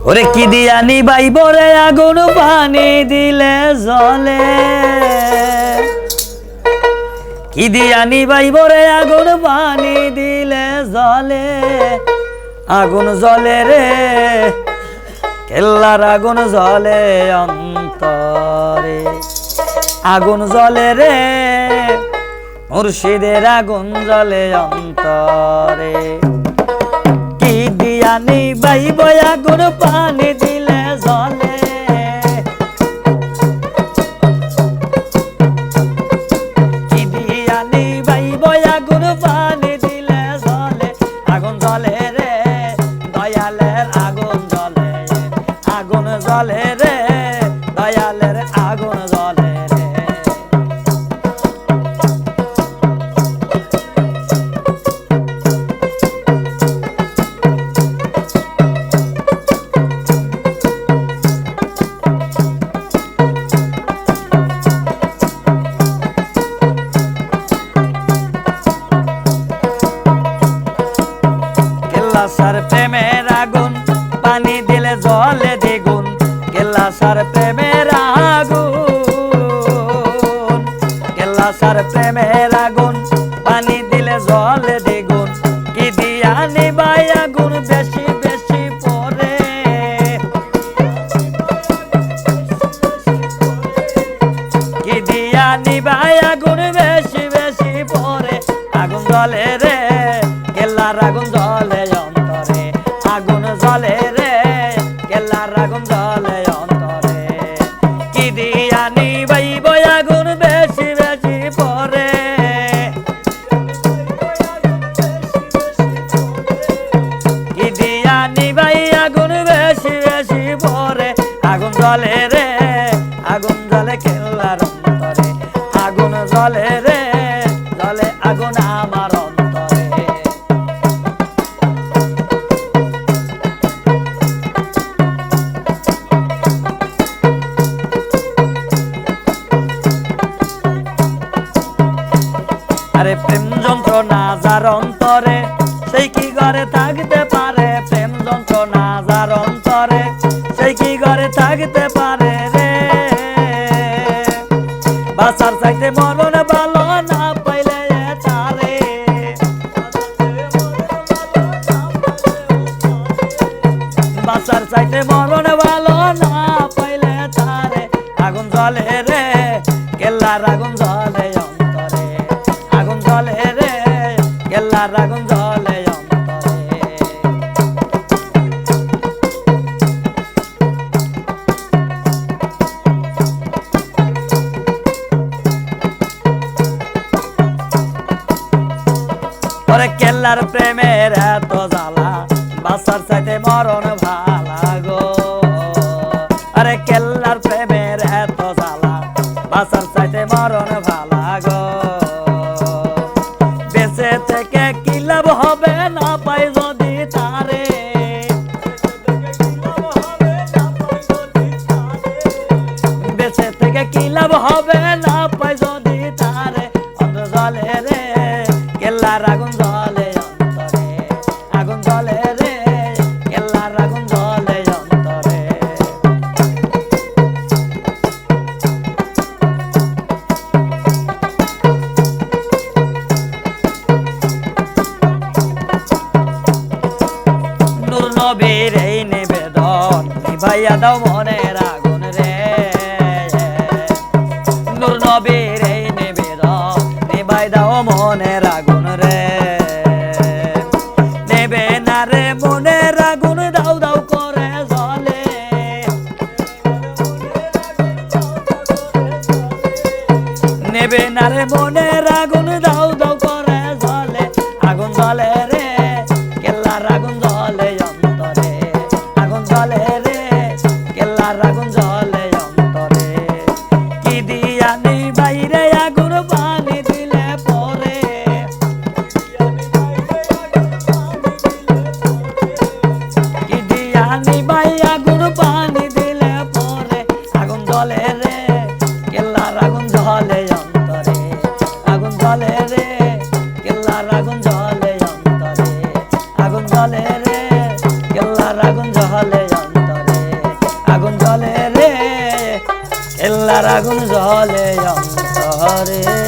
ওরে কি দিয়া নিবাইব রে আগুন পানি দিলে জ্বলে, কি দিয়া নিবাইব রে আগুন পানি দিলে জ্বলে, আগুন জ্বলে রে কেল্লার আগুন জ্বলে অন্তরে, আগুন জ্বলে রে মুর্শিদের আগুন জ্বলে অন্তরে। কি দিয়া নিবাইব আগুন পানি দিলে জ্বলে, কি দিয়া নিবাইব আগুন পানি দিলে জ্বলে, আগুন জ্বলে রে দয়ালের আগুন জ্বলে, আগুন জ্বলে রে দয়ালের আগুন জ্বলে রে। কেল্লাসার প্রেমের আগুন পানি দিলে জ্বলে দ্বিগুণ, কেল্লাসার প্রেমের আগুন, কেল্লাসার প্রেমের আগুন পানি দিলে জ্বলে দ্বিগুণ, কি দিয়া নিবাই আগুন বেশি বেশি পরে, কি দিয়া নিবাই আগুন বেশি বেশি পরে, আগুন জ্বলে রে কেল্লার আগুন জ্বলে অন্তরে, আগুন জ্বলে রে কেল্লার আগুন জ্বলে অন্তরে। কি দিয়া নিবাইব আগুন বেশি বেশি পরে, কি দিয়া নিবাই আগুন বেশি বেশি পরে, আগুন জ্বলে রে আগুন জ্বলে কেল্লার অন্তরে, আগুন জ্বলে রে জ্বলে আগুন আমার অন্তরে। আরে প্রেম যন্ত্রণা যার অন্তরে সেই কি ঘরে থাকতে পারে, প্রেম যন্ত্রণা যার অন্তরে সেই কি ঘরে থাকতে পারে রে, বাঁচার চাইতে মরণ ভালো না পাইলে তারে, বাঁচার চাইতে মরণ ভালো না পাইলে তারে, আগুন জ্বলে রে কেল্লার আগুন জ্বলে অন্তরে, আগুন জ্বলে রে কেল্লার আগুন জ্বলে অন্তরে। ওরে কেল্লার প্রেমের এত জ্বালা বাঁচার চাইতে মরণ ভালা গো, আরে কেল্লার প্রেমের এত জ্বালা বাঁচার চাইতে মরণ ভালা গো, বেঁচে থেকে কি লাভ হবে না পাই যদি তারে, বেঁচে থেকে কি লাভ হবে না পাই যদি তারে, অন্তর জ্বলে রে কেল্লার আগুন জ্বলে অন্তরে, আগুন জ্বলে রে কেল্লার আগুন জ্বলে অন্তরে। নূর নবীর এই নিবেদন নিভাইয়া দাও মনের আগুন রে, নূর নবীর এই নিবেদন নিভাই দাও মনের আগুন রে, নেবে না রে মনের আগুন দাও দাও করে জ্বলে, নেবে না রে মনের আগুন দাও দাও করে জ্বলে, আগুন জ্বলে রে কেল্লার আগুন জ্বলে অন্তরে, আগুন জ্বলে রে কেল্লার আগুন জ্বলে অন্তরে। কি দিয়া নিবাই রে আগুন পানি দিলে পরে, কি দিয়া নিবাই আগুন পানি দিলে পরে, আগুন জ্বলে রে কেল্লার আগুন জ্বলে অন্তরে, আগুন জ্বলে রে কেল্লার আগুন জ্বলে অন্তরে, আগুন জ্বলে রে কেল্লার আগুন জ্বলে অন্তরে। কেল্লার আগুন জ্বলে অন্তরে।